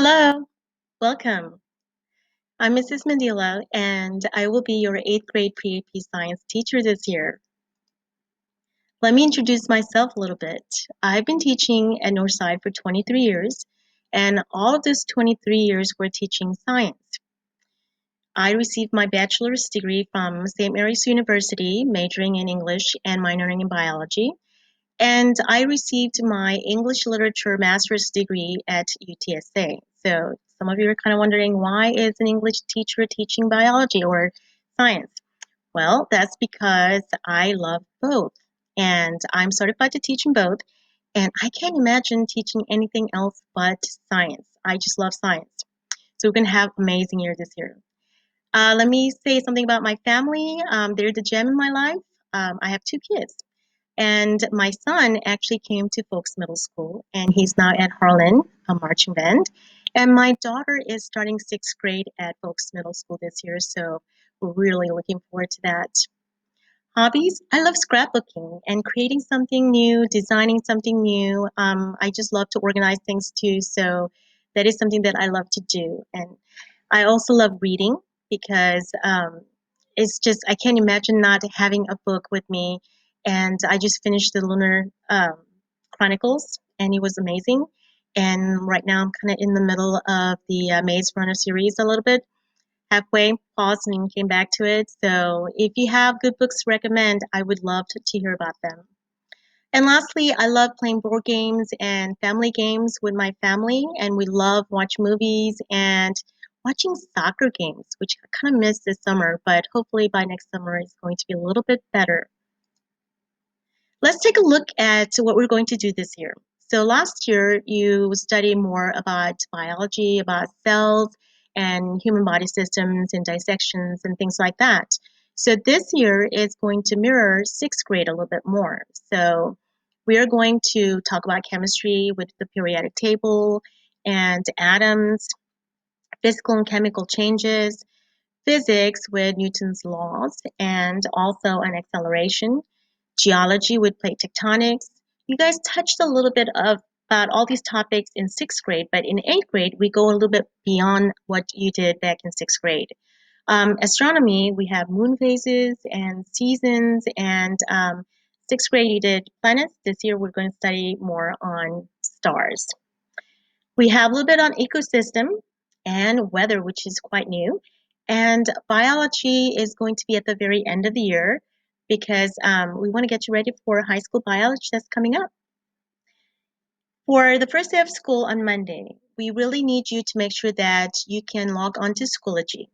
Hello, welcome. I'm Mrs. Mendiola, and I will be your 8th grade pre-AP science teacher this year. Let me introduce myself a little bit. I've been teaching at Northside for 23 years, and all of those 23 years were teaching science. I received my bachelor's degree from St. Mary's University, majoring in English and minoring in biology. And I received my English literature master's degree at UTSA. So some of you are kind of wondering, why is an English teacher teaching biology or science? Well, that's because I love both. And I'm certified to teach in both. And I can't imagine teaching anything else but science. I just love science. So we're going to have an amazing year this year. Let me say something about my family. They're the gem in my life. I have two kids. And my son actually came to Folks Middle School, and he's now at Harlan, a marching band. And my daughter is starting sixth grade at Folks Middle School this year, so we're really looking forward to that. Hobbies, I love scrapbooking and creating something new, designing something new. I just love to organize things too, so that is something that I love to do. And I also love reading because it's just, I can't imagine not having a book with me. And I just finished the Lunar Chronicles, and it was amazing. And right now I'm kind of in the middle of the Maze Runner series a little bit, halfway, paused and came back to it. So if you have good books to recommend, I would love to hear about them. And lastly, I love playing board games and family games with my family, and we love watch movies and watching soccer games, which I kind of missed this summer, but hopefully by next summer it's going to be a little bit better. Let's take a look at what we're going to do this year. So last year you studied more about biology, about cells and human body systems and dissections and things like that. So this year is going to mirror sixth grade a little bit more. So we are going to talk about chemistry with the periodic table and atoms, physical and chemical changes, physics with Newton's laws, and also an acceleration, geology with plate tectonics. You guys touched a little bit of about all these topics in sixth grade, but in eighth grade, we go a little bit beyond what you did back in sixth grade. Astronomy, we have moon phases and seasons, and sixth grade, you did planets. This year, we're going to study more on stars. We have a little bit on ecosystem and weather, which is quite new. And biology is going to be at the very end of the year because we want to get you ready for high school biology that's coming up. For the first day of school on Monday, we really need you to make sure that you can log on to Schoology.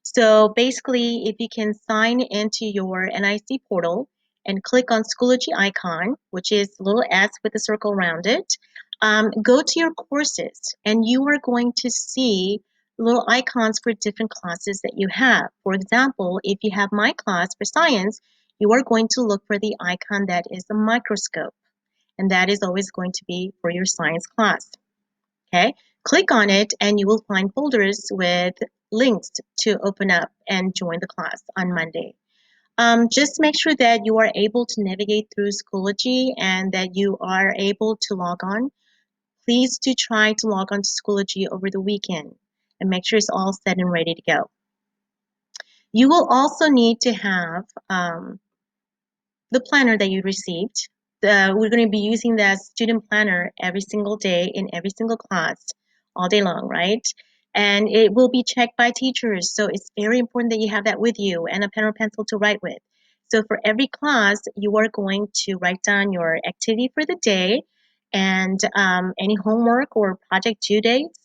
So basically, if you can sign into your NIC portal and click on Schoology icon, which is a little S with a circle around it, go to your courses and you are going to see little icons for different classes that you have. For example, if you have my class for science, you are going to look for the icon that is a microscope, and that is always going to be for your science class. Okay, click on it and you will find folders with links to open up and join the class on Monday. Just make sure that you are able to navigate through Schoology and that you are able to log on. Please do try to log on to Schoology over the weekend and make sure it's all set and ready to go. You will also need to have the planner that you received. We're going to be using that student planner every single day in every single class, all day long, right? And it will be checked by teachers. So it's very important that you have that with you and a pen or pencil to write with. So for every class, you are going to write down your activity for the day and any homework or project due dates.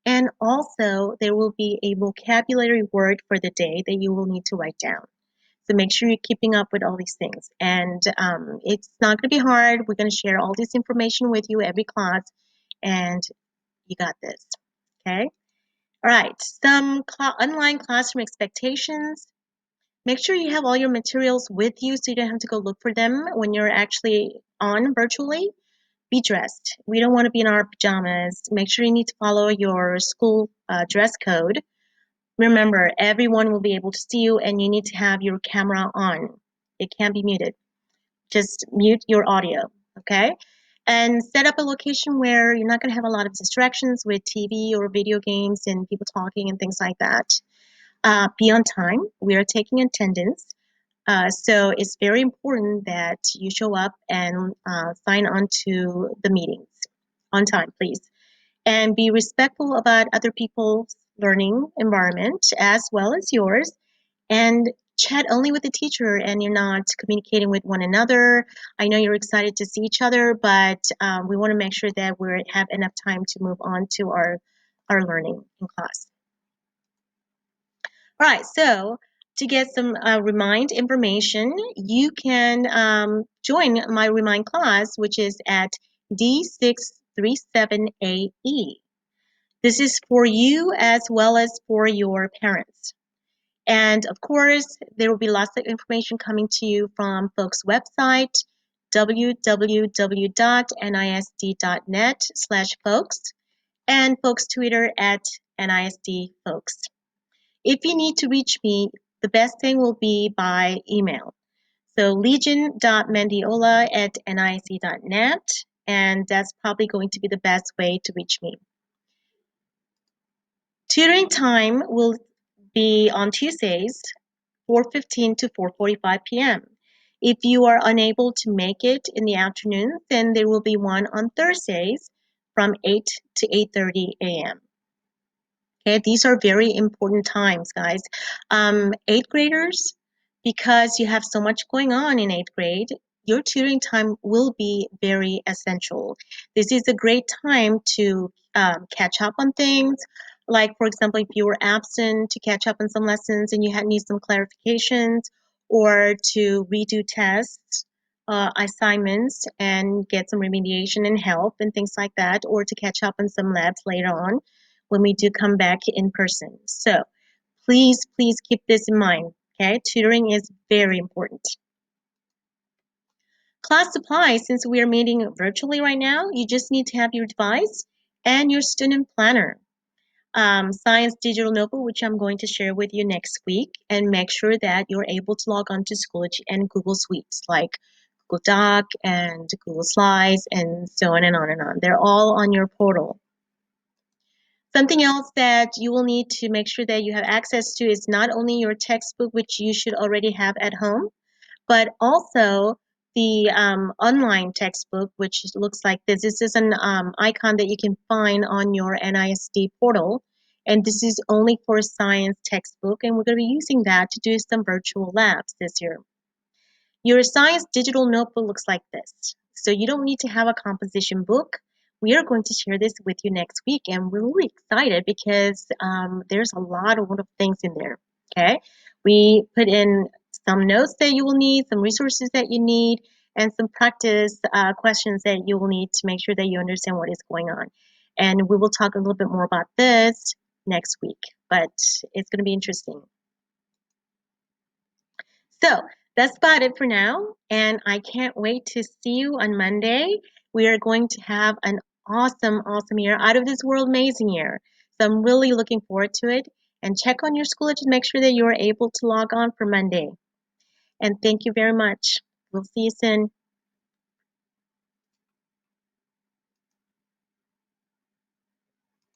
And also, there will be a vocabulary word for the day that you will need to write down. So make sure you're keeping up with all these things. And it's not going to be hard. We're going to share all this information with you every class, and you got this. Okay? All right. Some online classroom expectations. Make sure you have all your materials with you so you don't have to go look for them when you're actually on virtually. Be dressed. We don't want to be in our pajamas. Make sure you need to follow your school dress code. Remember, everyone will be able to see you and you need to have your camera on. It can't be muted. Just mute your audio, okay? And set up a location where you're not going to have a lot of distractions with TV or video games and people talking and things like that. Be on time. We are taking attendance. So it's very important that you show up and sign on to the meetings on time, please. And be respectful about other people's learning environment as well as yours. And chat only with the teacher and you're not communicating with one another. I know you're excited to see each other, but we want to make sure that we have enough time to move on to our learning in class. All right, so to get some Remind information, you can join my Remind class, which is at D637AE. This is for you as well as for your parents. And of course, there will be lots of information coming to you from folks' website, www.nisd.net/folks, and folks' Twitter at NISD If you need to reach me, the best thing will be by email. So legion.mendiola@nisd.net, and that's probably going to be the best way to reach me. Tutoring time will be on Tuesdays, 4:15 to 4:45 p.m. If you are unable to make it in the afternoon, then there will be one on Thursdays from 8 to 8:30 a.m. Okay, these are very important times, guys. Eighth graders, because you have so much going on in eighth grade, your tutoring time will be very essential. This is a great time to catch up on things. Like, for example, if you were absent, to catch up on some lessons and you need some clarifications, or to redo tests, assignments, and get some remediation and help and things like that, or to catch up on some labs later on when we do come back in person. So please, please keep this in mind. Okay, tutoring is very important. Class supplies, since we are meeting virtually right now, you just need to have your device and your student planner. Science digital notebook, which I'm going to share with you next week, and make sure that you're able to log on to Schoology and Google Suites like Google Doc and Google Slides and so on and on and on. They're all on your portal. Something else that you will need to make sure that you have access to is not only your textbook, which you should already have at home, but also the online textbook, which looks like this. This is an icon that you can find on your NISD portal. And this is only for science textbook. And we're going to be using that to do some virtual labs this year. Your science digital notebook looks like this. So you don't need to have a composition book. We are going to share this with you next week, and we're really excited because there's a lot of wonderful things in there. Okay, we put in some notes that you will need, some resources that you need, and some practice questions that you will need to make sure that you understand what is going on. And we will talk a little bit more about this next week, but it's going to be interesting. So that's about it for now, and I can't wait to see you on Monday. We are going to have an awesome, awesome year, out of this world amazing year. So I'm really looking forward to it. And check on your Schoology to make sure that you are able to log on for Monday. And thank you very much. We'll see you soon.